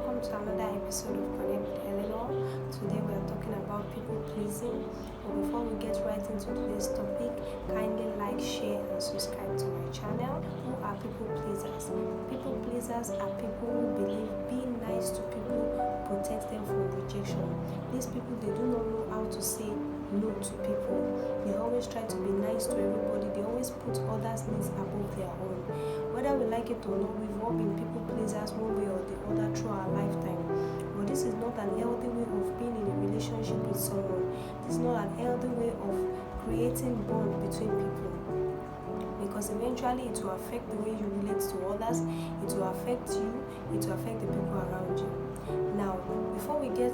welcome to another episode of Connect with Eleanor. Today we are talking about people pleasing. But before we get right into today's topic, kindly like, share, and subscribe to my channel. Who are people pleasers? People pleasers are people who believe being nice to people protects them from rejection. These people, they do not know how to say no to people. They always try to be nice to everybody. They always put others' needs above their own. Whether we like it or not, we've all been people pleasers one way or the other through our lifetime. But this is not an healthy way of being in a relationship with someone. This is not an healthy way of creating bond between people. Because eventually it will affect the way you relate to others, it will affect you, it will affect the people around you. Now, before we get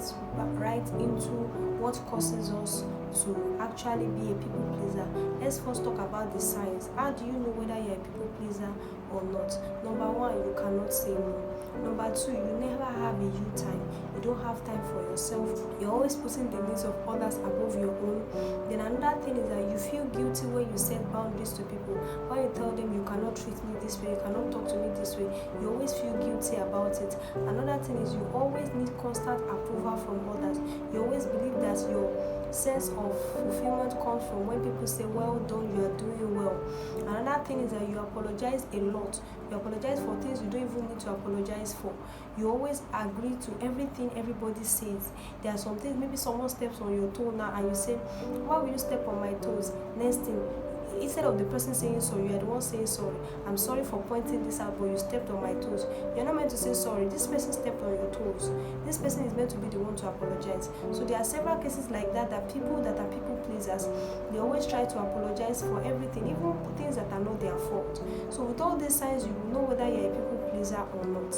right into what causes us to actually be a people pleaser, let's first talk about the signs. How do you know whether you're a people pleaser or not? Number one, you cannot say no. Number two, you never have a you time. You don't have time for yourself. You're always putting the needs of others above your own. Then another thing is that you feel guilty when you set boundaries to people. When you tell them you cannot treat me this way, you cannot talk to me this way, you always feel guilty about it. Another thing is you always need constant approval from others. You always believe that your sense of fulfillment comes from when people say, well done, you are doing well. Another thing is that you apologize a lot. You apologize for things you don't even need to apologize for. You always agree to everything everybody says. There are some things, maybe someone steps on your toe now and you say, why will you step on my toes? Next thing, instead of the person saying sorry, you are the one saying sorry. I'm sorry for pointing this out, but you stepped on my toes. You're not meant to say sorry. This person stepped on your toes. This person is meant to be the one to apologize. So there are several cases like that people that are people pleasers, they always try to apologize for everything, even things that are not their fault. So with all these signs, you will know whether you're a people pleaser or not.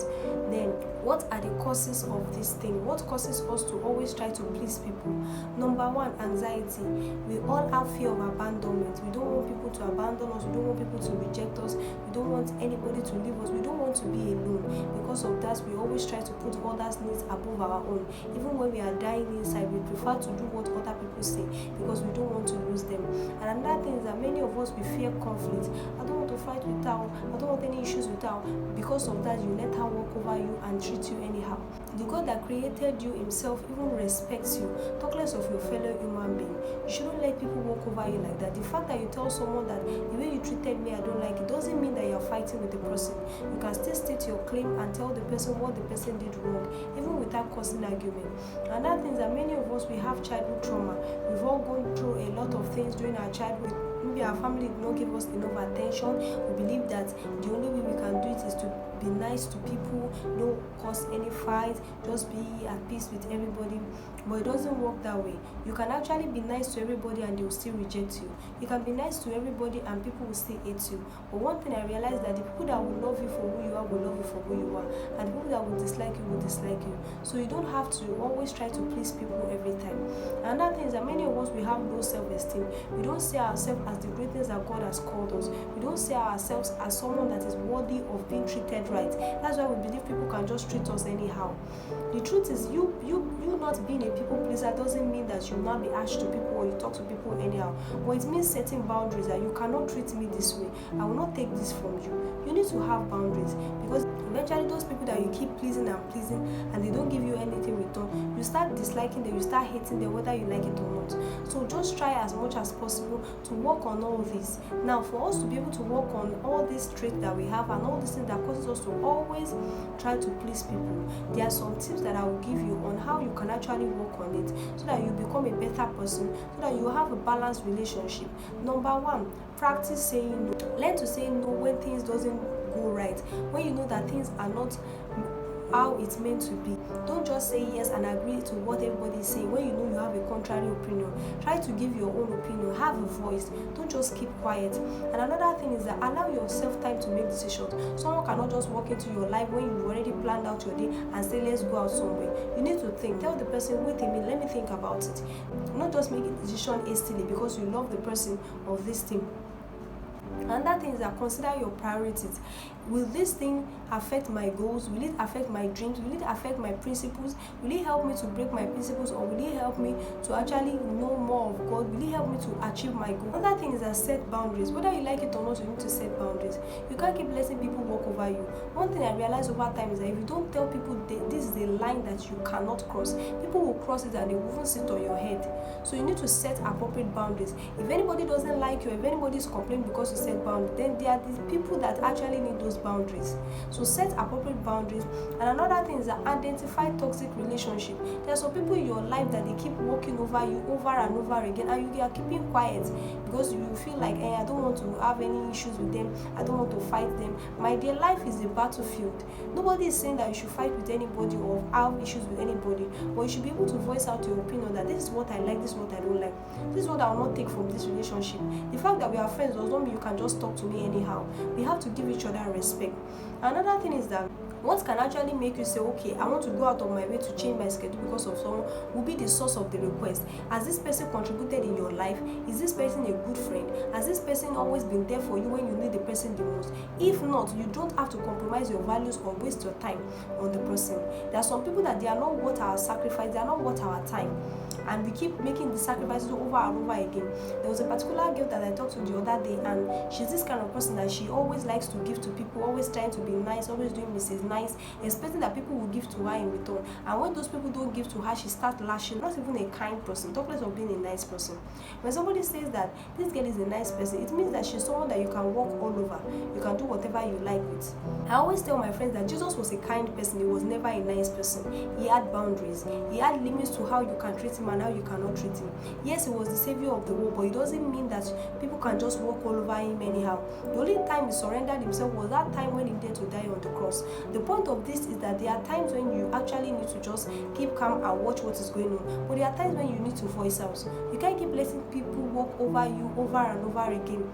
Then, what are the causes of this thing? What causes us to always try to please people? Number one, anxiety. We all have fear of abandonment. We don't want people to abandon us. We don't want people to reject us. We don't want anybody to leave us. We don't want to be alone. Because of that, we always try to put others' needs above our own. Even when we are dying inside, we prefer to do what other people say because we don't want to lose them. And another thing is that many of us, we fear conflict. I don't want to fight with her. I don't want any issues with her. Because of that, you let her walk over you and treat you anyhow. The God that created you himself even respects you. Talk less of your fellow human being. You shouldn't let people walk over you like that. The fact that you tell someone that the way you treated me, I don't like it, doesn't mean that you're fighting with the person. You can still state your claim and tell the person what the person did wrong, even without causing argument. And that thing is that many of us, we have childhood trauma. We've all gone through a lot of things during our childhood. Maybe our family did not give us enough attention. We believe that the only way we can do it is to be nice to people, don't cause any fight, just be at peace with everybody. But it doesn't work that way. You can actually be nice to everybody and they will still reject you. You can be nice to everybody and people will still hate you. But one thing I realized that the people that will love you for who you are will love you for who you are, and the people that will dislike you will dislike you. So you don't have to always try to please people every time. Another thing is that many of us, we have low self-esteem. We don't see ourselves as the greatness that God has called us. We don't see ourselves as someone that is worthy of being treated right. That's why we believe people can just treat us anyhow. The truth is, you not being a people pleaser doesn't mean that you will not be harsh to people or you talk to people anyhow. But it means setting boundaries, that you cannot treat me this way. I will not take this from you. You need to have boundaries, because eventually those people that you keep pleasing and they don't give you anything in return, you start disliking them, you start hating them, whether you like it or not. So just try as much as possible to work on all this. Now, for us to be able to work on all these traits that we have and all these things that causes us to always try to please people, there are some tips that I will give you on how you can actually work on it, so that you become a better person, so that you have a balanced relationship. Number one, practice saying no. Learn to say no when things doesn't go right, when you know that things are not how it's meant to be. Don't just say yes and agree to what everybody is saying when you know you have a contrary opinion. Try to give your own opinion. Have a voice. Don't just keep quiet. And another thing is that allow yourself time to make decisions. Someone cannot just walk into your life when you've already planned out your day and say, let's go out somewhere. You need to think. Tell the person, wait a minute, let me think about it. Not just make a decision hastily because you love the person of this thing. Another thing is that consider your priorities. will this thing affect my goals? Will it affect my dreams? Will it affect my principles? Will it help me to break my principles, or will it help me to actually know more of God? Will it help me to achieve my goal? Another thing is that set boundaries. Whether you like it or not, you need to set boundaries. You can't keep letting people walk over you. One thing I realized over time is that if you don't tell people this is a line that you cannot cross, people will cross it and they will even sit on your head. So you need to set appropriate boundaries. If anybody doesn't like you, if anybody is complaining because you set boundaries, then there are these people that actually need those boundaries. So set appropriate boundaries. And another thing is that identify toxic relationship. There are some people in your life that they keep walking over you over and over again, and you are keeping quiet because you feel like, I don't want to have any issues with them, I don't want to fight them. My dear, life is a battlefield. Nobody is saying that you should fight with anybody or have issues with anybody, but you should be able to voice out your opinion that this is what I like, this is what I don't like, this is what I will not take from this relationship. The fact that we are friends does not mean you can just talk to me anyhow. We have to give each other respect. Another thing is that what can actually make you say, okay, I want to go out of my way to change my schedule because of someone, will be the source of the request. Has this person contributed in your life? Is this person a good friend? Has this person always been there for you when you need the person the most? If not, you don't have to compromise your values or waste your time on the person. There are some people that they are not worth our sacrifice, they are not worth our time, and we keep making the sacrifices over and over again. There was a particular girl that I talked to the other day, and she's this kind of person that she always likes to give to people, always trying to be nice, always doing Mrs. Nice, expecting that people will give to her in return. And when those people don't give to her, she starts lashing. Not even a kind person, talk less of being a nice person. When somebody says that this girl is a nice person, it means that she's someone that you can walk all over, you can do whatever you like with. I always tell my friends that Jesus was a kind person, he was never a nice person. He had boundaries, he had limits to how you can treat him and how you cannot treat him. Yes, he was the savior of the world, but it doesn't mean that people can just walk all over him anyhow. The only time he surrendered himself was that time when he needed to die on the cross. The point of this is that there are times when you actually need to just keep calm and watch what is going on, but there are times when you need to voice out. You can't keep letting people walk over you over and over again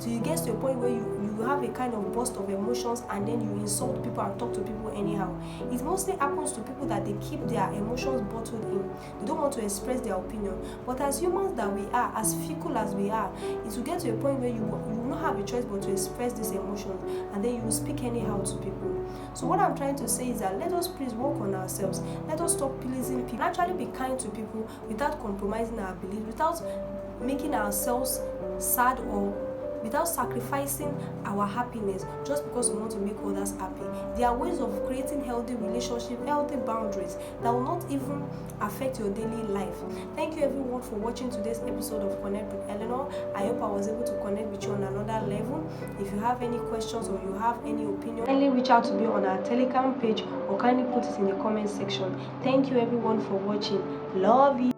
till you get to a point where you have a kind of burst of emotions and then you insult people and talk to people anyhow. It mostly happens to people that they keep their emotions bottled in. They don't want to express their opinion. But as humans that we are, as fickle as we are, it will get to a point where you will not have a choice but to express these emotions, and then you will speak anyhow to people. So what I'm trying to say is that let us please work on ourselves. Let us stop pleasing people. Actually be kind to people without compromising our beliefs, without making ourselves sad, or without sacrificing our happiness just because we want to make others happy. There are ways of creating healthy relationships, healthy boundaries that will not even affect your daily life. Thank you everyone for watching today's episode of Connect with Eleanor. I hope I was able to connect with you on another level. If you have any questions or you have any opinion, kindly reach out to me on our Telegram page or kindly put it in the comment section. Thank you everyone for watching. Love you.